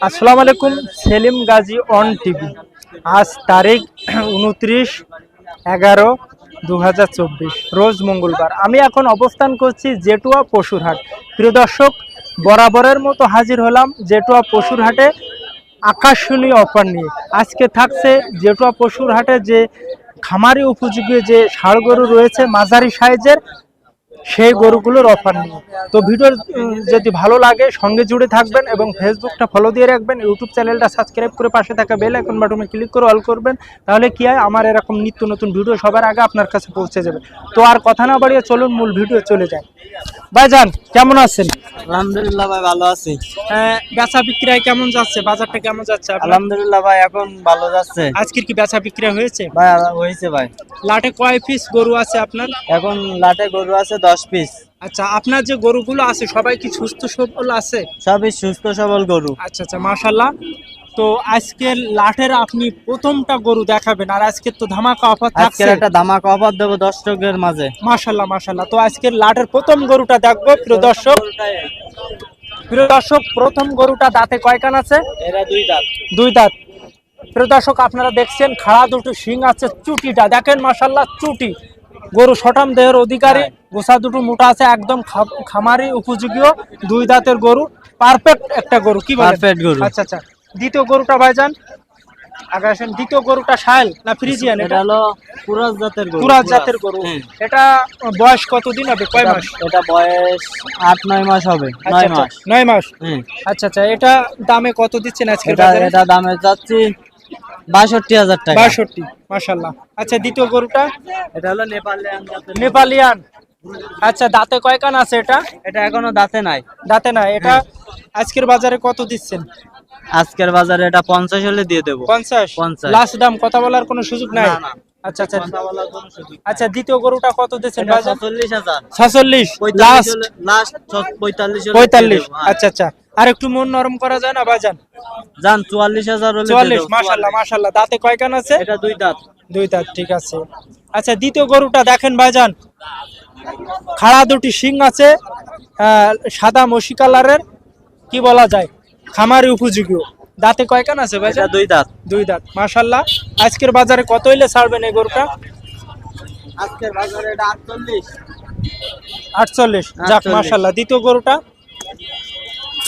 আসসালামু আলাইকুম। Salim Gazi on TV. আজ তারিখ 29/11/2024, রোজ মঙ্গলবার। আমি এখন অবস্থান করছি জেটুয়া পশুরহাট। প্রিয় দর্শক, বরাবরের মতো হাজির হলাম জেটুয়া পশুরহাটে আকর্ষণীয় অফার নিয়ে। আজকে থাকছে জেটুয়া পশুরহাটে যে খামারি উপযোগী যে ষাঁড় গরু রয়েছে মাঝারি সাইজের, সেই গরুগুলোর অফার নিয়ে। তো ভিডিও যদি ভালো লাগে সঙ্গে জুড়ে থাকবেন এবং ফেসবুকটা ফলো দিয়ে রাখবেন, ইউটিউব চ্যানেলটা সাবস্ক্রাইব করে পাশে থাকা বেল আইকন বাটনে ক্লিক করে অল করবেন। তাহলে কি হয়, আমার এরকম নিত্য নতুন ভিডিও সবার আগে আপনার কাছে পৌঁছে যাবে। তো আর কথা না বাড়িয়ে চলুন মূল ভিডিও চলে যায়। ভাইজান কেমন আছেন? আলহামদুলিল্লাহ ভাই, ভালো আছি। বেচা বিক্রয় কেমন যাচ্ছে? বাজারটা কেমন যাচ্ছে? আলহামদুলিল্লাহ ভাই, এখন ভালো যাচ্ছে। আজকের কি বেচা বিক্রয় হয়েছে? ভাই হয়েছে ভাই। লাটে কয় পিস গরু আছে আপনার? এখন লাটে গরু আছে 10 পিস। আচ্ছা, আপনার যে গরুগুলো আছে সবাই কি সুস্থ সবল আছে? সবই সুস্থ সবল গরু। আচ্ছা আচ্ছা, মাশাআল্লাহ। তো আজকের লাটের আপনি প্রথমটা গরু দেখাবেন, আর আজকের তো ধামাকা অফার থাকছে। আজকের একটা ধামাকা অফার দেব দর্শকদের মাঝে। মাশাআল্লাহ মাশাআল্লাহ। তো আজকের লাটের প্রথম গরুটা দেখবো প্রিয় দর্শক। প্রথম গরুটা দাঁতে কয় কান আছে? এরা দুই দাঁত। দুই দাঁত। প্রিয় দর্শক, আপনারা দেখছেন খাড়া দুটো শিং আছে, চুটিটা দেখেন মাশাআল্লাহ, চুটি। গরু সটাম দেহের অধিকারী, গোসা দুটো মোটা আছে, একদম খামারি উপযোগীয় দুই দাঁতের গরু। পারফেক্ট একটা গরু, কি বলেন? পারফেক্ট গরু। আচ্ছা আচ্ছা। দ্বিতীয় গরুটা ভাইজান আগে আসেন। দ্বিতীয় গরুটা শায়েল না ফ্রিজিয়ান? এটা হলো কুরাস জাতের গরু। কুরাস জাতের গরু। এটা বয়স কতদিন হবে? কয় মাস? এটা বয়স 8-9 মাস হবে। 9 মাস। 9 মাস। আচ্ছা আচ্ছা। এটা দামে কত দিচ্ছেন আজকে? এটা দামে যাচ্ছে ৬২,০০০ টাকা। ৬২, মাশাআল্লাহ। আচ্ছা, দ্বিতীয় গরুটা? এটা হলো নেপালিয়ান জাতের। নেপালিয়ান। আচ্ছা, দাঁতে কয় কান আছে এটা? এটা এখনো দাঁতে নাই। দাঁতে নাই। এটা আজকের বাজারে কত দিচ্ছেন? আজকের বাজারে এটা 50 হলে দিয়ে দেব। 50 লাস্ট দাম, কথা বলার কোনো সুযোগ নাই? না না। আচ্ছা আচ্ছা। আচ্ছা, দ্বিতীয় গরুটা কত দিচ্ছেন? ৪৬,০০০। 46 লাস্ট। লাস্ট ৪৫ 45। আচ্ছা আচ্ছা। আর একটু মন নরম করা যায় না ভাইজান? জান ৪৪,০০০ হলে 44, মাশাআল্লাহ মাশাআল্লাহ। দাঁতে কয় কান আছে? এটা দুই দাঁত। দুই দাঁত, ঠিক আছে। আচ্ছা, দ্বিতীয় গরুটা দেখেন ভাইজান, খাড়া দুটি শিং আছে, সাদা মসি কালারের, কি বলা যায়, খামারি উপযোগী। দাঁতে কয় কান আছে ভাইজান? দুই দাঁত। দুই দাঁত, মাশাআল্লাহ। আজকের বাজারে কত হইলে ছাড়বেন এই গরুটা? আজকের বাজারে এটা 48। 48, যাক মাশাআল্লাহ। দ্বিতীয় গরুটা?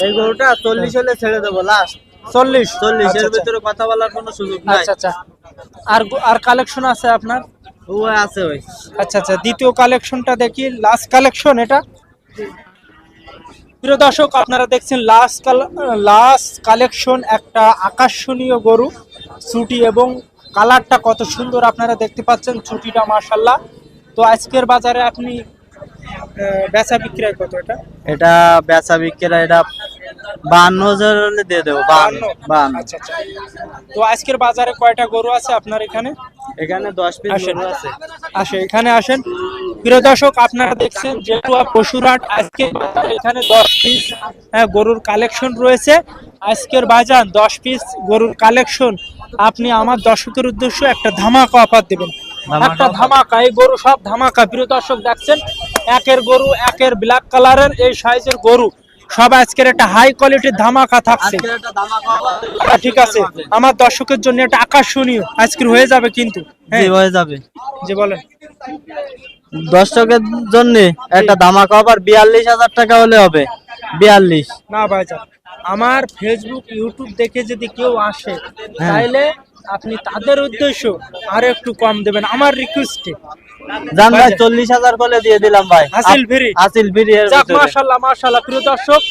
এই গরুটা 40 হলে ছেড়ে দেব লাস্ট। 40 এর ভিতরে কথা বলার কোনো সুযোগ নাই। আচ্ছা আচ্ছা। আর কালেকশন আছে আপনার? ও আছে ওই। আচ্ছা আচ্ছা। দ্বিতীয় কালেকশনটা দেখি, লাস্ট কালেকশন এটা। প্রিয় দর্শক, আপনারা দেখছেন লাস্ট কালেকশন, একটা আকর্ষণীয় গরু। চুটি এবং কালারটা কত সুন্দর আপনারা দেখতে পাচ্ছেন, চুটিটা মাশাআল্লাহ। তো আজকের বাজারে আপনি বেচা বিক্রয় কত এটা? এটা বেচা বিক্রি এটা ৫২,০০০ হলে দিয়ে দেব। ৫২। আচ্ছা আচ্ছা। তো আজকের বাজারে কয়টা গরু আছে আপনার এখানে? এখানে 10 পিস গরু আছে। এখানে আসেন। প্রিয় দর্শক, আপনারা দেখছেন জেটুয়া পশুরহাট। আজকে এখানে 10 পিস গরুর কালেকশন রয়েছে। আজকের বাজার 10 পিস গরুর কালেকশন। আপনি আমার দর্শকের উদ্দেশ্যে একটা ধামাকা অফার দেবেন। একটা ধামাকা, এই গরু সব ধামাকা। প্রিয় দর্শক দেখছেন, একের গরু একের ব্ল্যাক কালারের এই সাইজের গরু সব আজকের একটা হাই কোয়ালিটির ধামাকা থাকছে। ঠিক আছে, আমার দর্শকের জন্য একটা আকর্ষণীয় আজকের হয়ে যাবে কিন্তু। জি হয়ে যাবে। জি বলেন। দর্শকের জন্য একটা ধামাকা অফার ৪২,০০০ টাকা হলে হবে। ৪২ না ভাইজান, আমার ফেসবুক ইউটিউব দেখে যদি কেউ আসে তাইলে আপনি তাদের উদ্দেশ্য আর একটু কম দেবেন আমার রিকোয়েস্টে। জান ভাই ৪০,০০০ করে দিয়ে দিলাম ভাই। হাসিল ফ্রি। হাসিল ফ্রি এর ভিতরে। মাশাআল্লাহ মাশাআল্লাহ। প্রিয় দর্শক,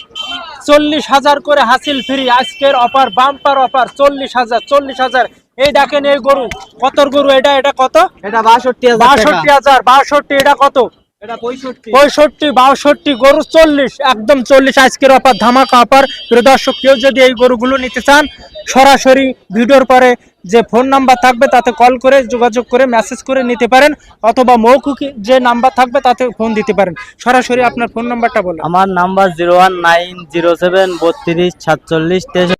৪০,০০০ করে হাসিল ফ্রি। আজকের অফার, বাম্পার অফার, ৪০,০০০। এই দেখেন এই গরু, কত গরু এটা? এটা কত? এটা ৬২,০০০। ৬২,০০০। এটা কত? এটা 65। 62 গরু 40, একদম 40 আজকের অফার, ধামাকা অফার। প্রিয় দর্শক, কেউ যদি এই গরুগুলো নিতে চান সরাসরি ভিডিওর পরে যে ফোন নাম্বার থাকবে তাতে কল করে যোগাযোগ করে মেসেজ করে নিতে পারেন, অথবা মৌখিক যে নাম্বার থাকবে তাতে ফোন দিতে পারেন। সরাসরি আপনার ফোন নাম্বারটা বলুন। আমার নাম্বার 01907 32 47 63।